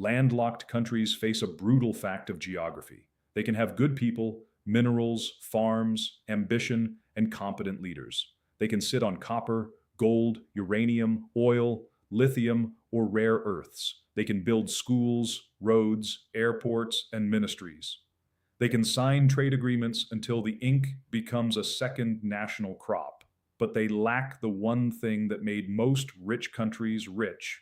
Landlocked countries face a brutal fact of geography. They can have good people, minerals, farms, ambition, and competent leaders. They can sit on copper, gold, uranium, oil, lithium, or rare earths. They can build schools, roads, airports, and ministries. They can sign trade agreements until the ink becomes a second national crop. But they lack the one thing that made most rich countries rich: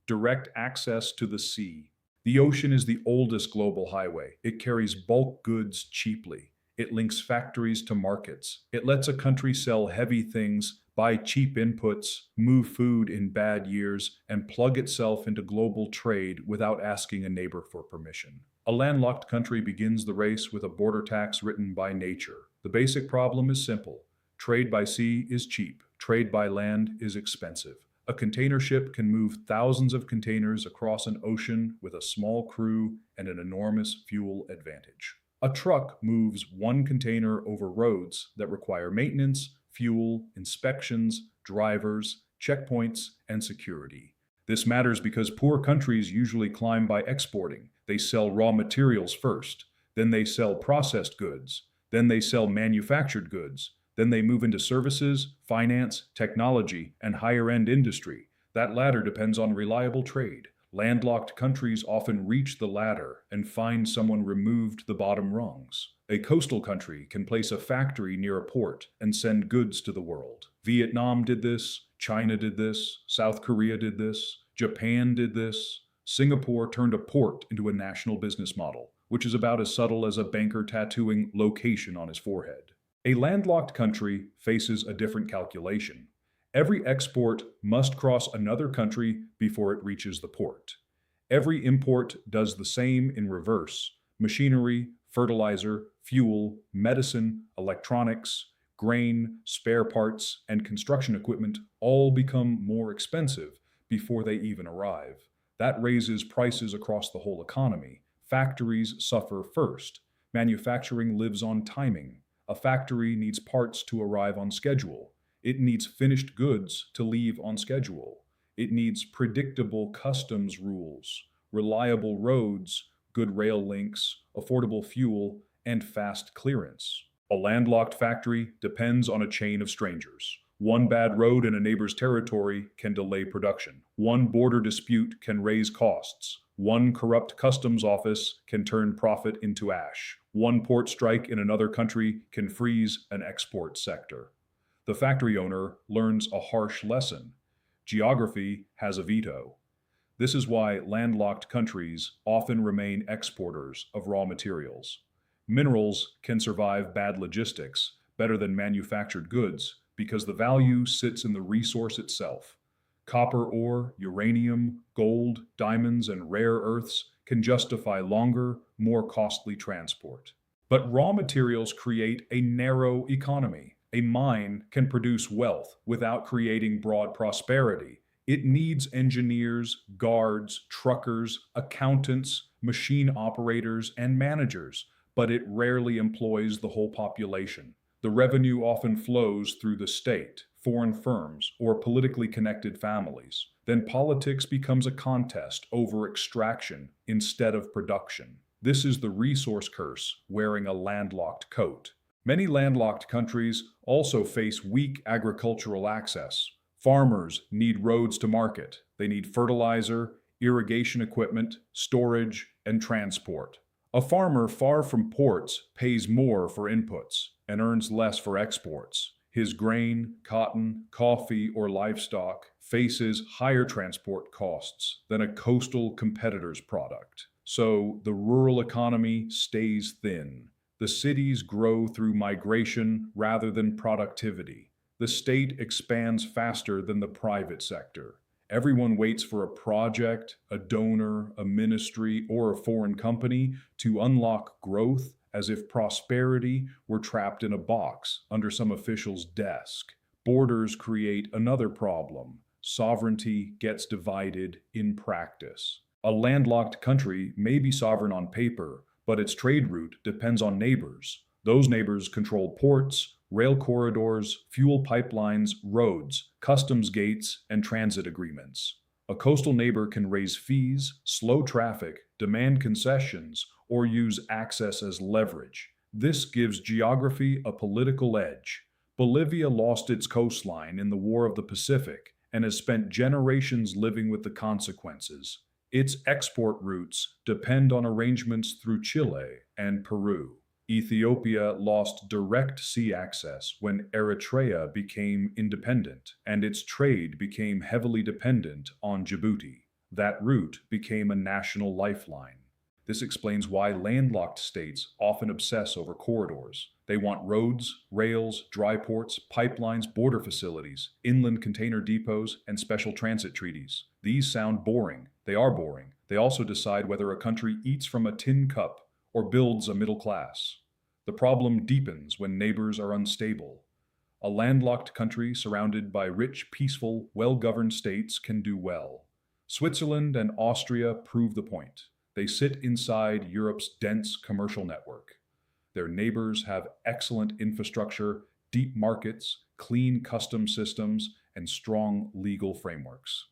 direct access to the sea. The ocean is the oldest global highway. It carries bulk goods cheaply. It links factories to markets. It lets a country sell heavy things, buy cheap inputs, move food in bad years, and plug itself into global trade without asking a neighbor for permission. A landlocked country begins the race with a border tax written by nature. The basic problem is simple. Trade by sea is cheap. Trade by land is expensive. A container ship can move thousands of containers across an ocean with a small crew and an enormous fuel advantage. A truck moves one container over roads that require maintenance, fuel, inspections, drivers, checkpoints, and security. This matters because poor countries usually climb by exporting. They sell raw materials first, then they sell processed goods, then they sell manufactured goods. Then they move into services, finance, technology, and higher-end industry. That latter depends on reliable trade. Landlocked countries often reach the ladder and find someone removed the bottom rungs. A coastal country can place a factory near a port and send goods to the world. Vietnam did this, China did this, South Korea did this, Japan did this. Singapore turned a port into a national business model, which is about as subtle as a banker tattooing location on his forehead. A landlocked country faces a different calculation. Every export must cross another country before it reaches the port. Every import does the same in reverse. Machinery, fertilizer, fuel, medicine, electronics, grain, spare parts, and construction equipment all become more expensive before they even arrive. That raises prices across the whole economy. Factories suffer first. Manufacturing lives on timing. A factory needs parts to arrive on schedule. It needs finished goods to leave on schedule. It needs predictable customs rules, reliable roads, good rail links, affordable fuel, and fast clearance. A landlocked factory depends on a chain of strangers. One bad road in a neighbor's territory can delay production. One border dispute can raise costs. One corrupt customs office can turn profit into ash. One port strike in another country can freeze an export sector. The factory owner learns a harsh lesson. Geography has a veto. This is why landlocked countries often remain exporters of raw materials. Minerals can survive bad logistics better than manufactured goods because the value sits in the resource itself. Copper ore, uranium, gold, diamonds, and rare earths can justify longer, more costly transport. But raw materials create a narrow economy. A mine can produce wealth without creating broad prosperity. It needs engineers, guards, truckers, accountants, machine operators, and managers, but it rarely employs the whole population. The revenue often flows through the state, foreign firms, or politically connected families. Then politics becomes a contest over extraction instead of production. This is the resource curse wearing a landlocked coat. Many landlocked countries also face weak agricultural access. Farmers need roads to market. They need fertilizer, irrigation equipment, storage, and transport. A farmer far from ports pays more for inputs and earns less for exports. His grain, cotton, coffee, or livestock faces higher transport costs than a coastal competitor's product. So the rural economy stays thin. The cities grow through migration rather than productivity. The state expands faster than the private sector. Everyone waits for a project, a donor, a ministry, or a foreign company to unlock growth, as if prosperity were trapped in a box under some official's desk. Borders create another problem. Sovereignty gets divided in practice. A landlocked country may be sovereign on paper, but its trade route depends on neighbors. Those neighbors control ports, rail corridors, fuel pipelines, roads, customs gates, and transit agreements. A coastal neighbor can raise fees, slow traffic, demand concessions, or use access as leverage. This gives geography a political edge. Bolivia lost its coastline in the War of the Pacific and has spent generations living with the consequences. Its export routes depend on arrangements through Chile and Peru. Ethiopia lost direct sea access when Eritrea became independent, and its trade became heavily dependent on Djibouti. That route became a national lifeline. This explains why landlocked states often obsess over corridors. They want roads, rails, dry ports, pipelines, border facilities, inland container depots, and special transit treaties. These sound boring. They are boring. They also decide whether a country eats from a tin cup or builds a middle class. The problem deepens when neighbors are unstable. A landlocked country surrounded by rich, peaceful, well-governed states can do well. Switzerland and Austria prove the point. They sit inside Europe's dense commercial network. Their neighbors have excellent infrastructure, deep markets, clean customs systems, and strong legal frameworks.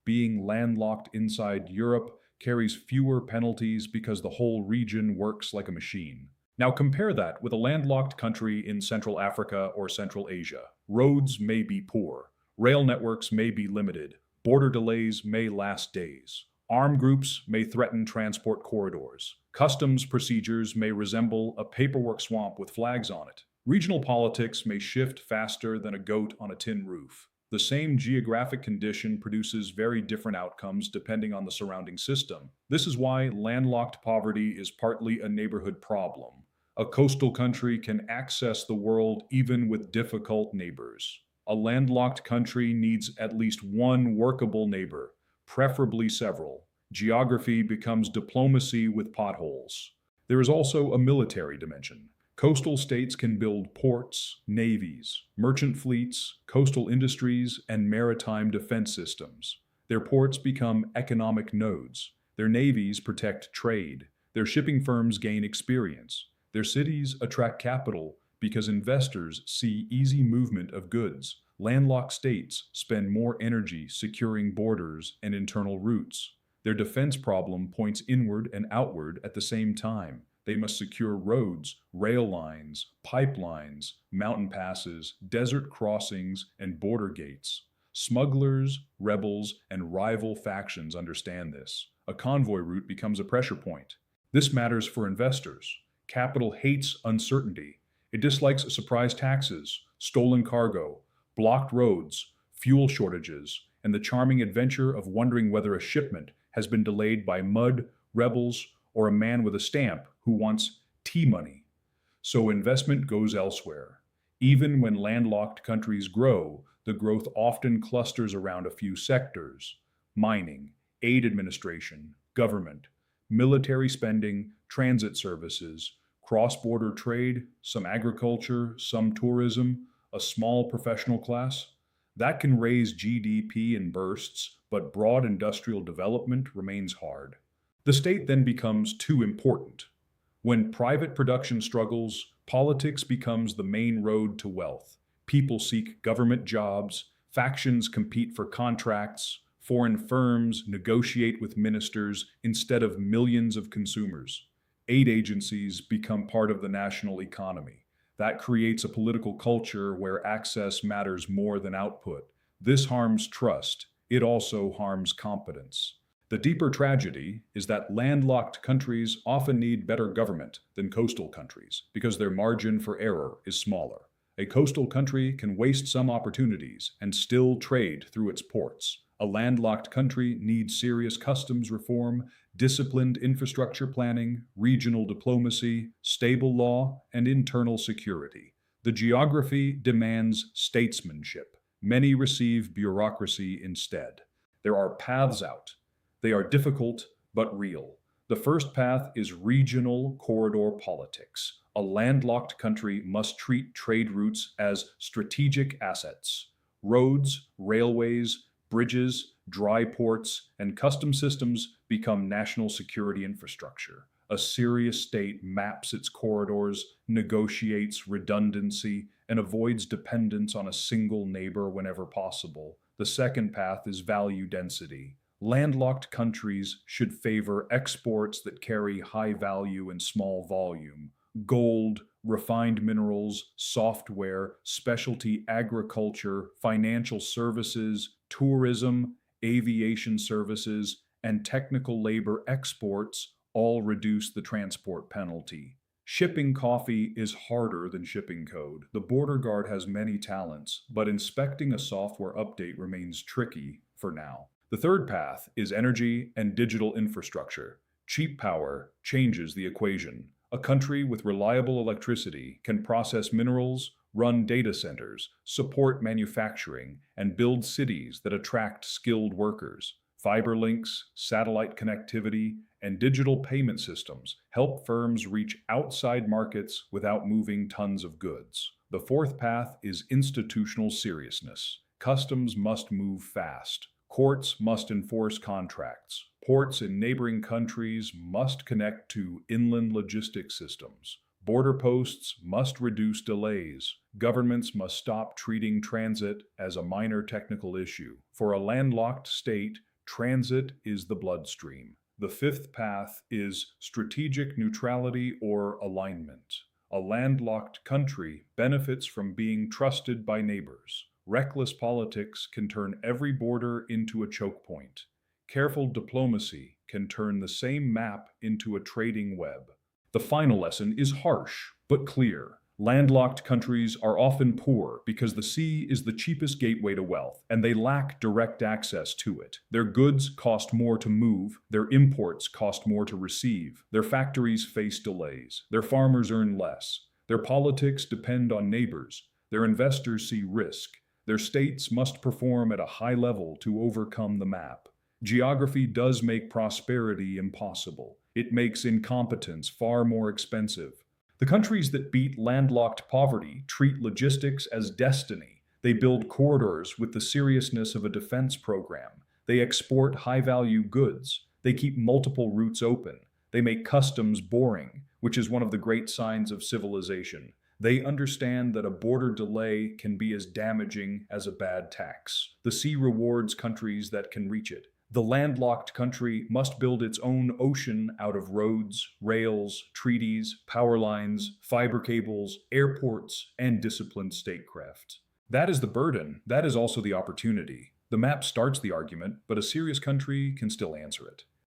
Being landlocked inside Europe carries fewer penalties because the whole region works like a machine. Now compare that with a landlocked country in Central Africa or Central Asia. Roads may be poor, rail networks may be limited, border delays may last days. Armed groups may threaten transport corridors. Customs procedures may resemble a paperwork swamp with flags on it. Regional politics may shift faster than a goat on a tin roof. The same geographic condition produces very different outcomes depending on the surrounding system. This is why landlocked poverty is partly a neighborhood problem. A coastal country can access the world even with difficult neighbors. A landlocked country needs at least one workable neighbor, preferably several. Geography becomes diplomacy with potholes. There is also a military dimension. Coastal states can build ports, navies, merchant fleets, coastal industries, and maritime defense systems. Their ports become economic nodes. Their navies protect trade. Their shipping firms gain experience. Their cities attract capital because investors see easy movement of goods. Landlocked states spend more energy securing borders and internal routes. Their defense problem points inward and outward at the same time. They must secure roads, rail lines, pipelines, mountain passes, desert crossings, and border gates. Smugglers, rebels, and rival factions understand this. A convoy route becomes a pressure point. This matters for investors. Capital hates uncertainty. It dislikes surprise taxes, stolen cargo, blocked roads, fuel shortages, and the charming adventure of wondering whether a shipment has been delayed by mud, rebels, or a man with a stamp who wants tea money. So investment goes elsewhere. Even when landlocked countries grow, the growth often clusters around a few sectors: mining, aid administration, government, military spending, transit services, cross-border trade, some agriculture, some tourism, a small professional class. That can raise GDP in bursts, but broad industrial development remains hard. The state then becomes too important. When private production struggles, politics becomes the main road to wealth. People seek government jobs, factions compete for contracts, foreign firms negotiate with ministers instead of millions of consumers. Aid agencies become part of the national economy. That creates a political culture where access matters more than output. This harms trust. It also harms competence. The deeper tragedy is that landlocked countries often need better government than coastal countries because their margin for error is smaller. A coastal country can waste some opportunities and still trade through its ports. A landlocked country needs serious customs reform, disciplined infrastructure planning, regional diplomacy, stable law, and internal security. The geography demands statesmanship. Many receive bureaucracy instead. There are paths out. They are difficult but real. The first path is regional corridor politics. A landlocked country must treat trade routes as strategic assets. Roads, railways, bridges, dry ports, and custom systems become national security infrastructure. A serious state maps its corridors, negotiates redundancy, and avoids dependence on a single neighbor whenever possible. The second path is value density. Landlocked countries should favor exports that carry high value and small volume. Gold, refined minerals, software, specialty agriculture, financial services, tourism, aviation services, and technical labor exports all reduce the transport penalty. Shipping coffee is harder than shipping code. The border guard has many talents, but inspecting a software update remains tricky for now. The third path is energy and digital infrastructure. Cheap power changes the equation. A country with reliable electricity can process minerals, run data centers, support manufacturing, and build cities that attract skilled workers. Fiber links, satellite connectivity, and digital payment systems help firms reach outside markets without moving tons of goods. The fourth path is institutional seriousness. Customs must move fast. Courts must enforce contracts. Ports in neighboring countries must connect to inland logistics systems. Border posts must reduce delays. Governments must stop treating transit as a minor technical issue. For a landlocked state, transit is the bloodstream. The fifth path is strategic neutrality or alignment. A landlocked country benefits from being trusted by neighbors. Reckless politics can turn every border into a choke point. Careful diplomacy can turn the same map into a trading web. The final lesson is harsh, but clear. Landlocked countries are often poor because the sea is the cheapest gateway to wealth, and they lack direct access to it. Their goods cost more to move, their imports cost more to receive, their factories face delays, their farmers earn less, their politics depend on neighbors, their investors see risk, their states must perform at a high level to overcome the map. Geography does make prosperity impossible. It makes incompetence far more expensive. The countries that beat landlocked poverty treat logistics as destiny. They build corridors with the seriousness of a defense program. They export high-value goods. They keep multiple routes open. They make customs boring, which is one of the great signs of civilization. They understand that a border delay can be as damaging as a bad tax. The sea rewards countries that can reach it. The landlocked country must build its own ocean out of roads, rails, treaties, power lines, fiber cables, airports, and disciplined statecraft. That is the burden. That is also the opportunity. The map starts the argument, but a serious country can still answer it.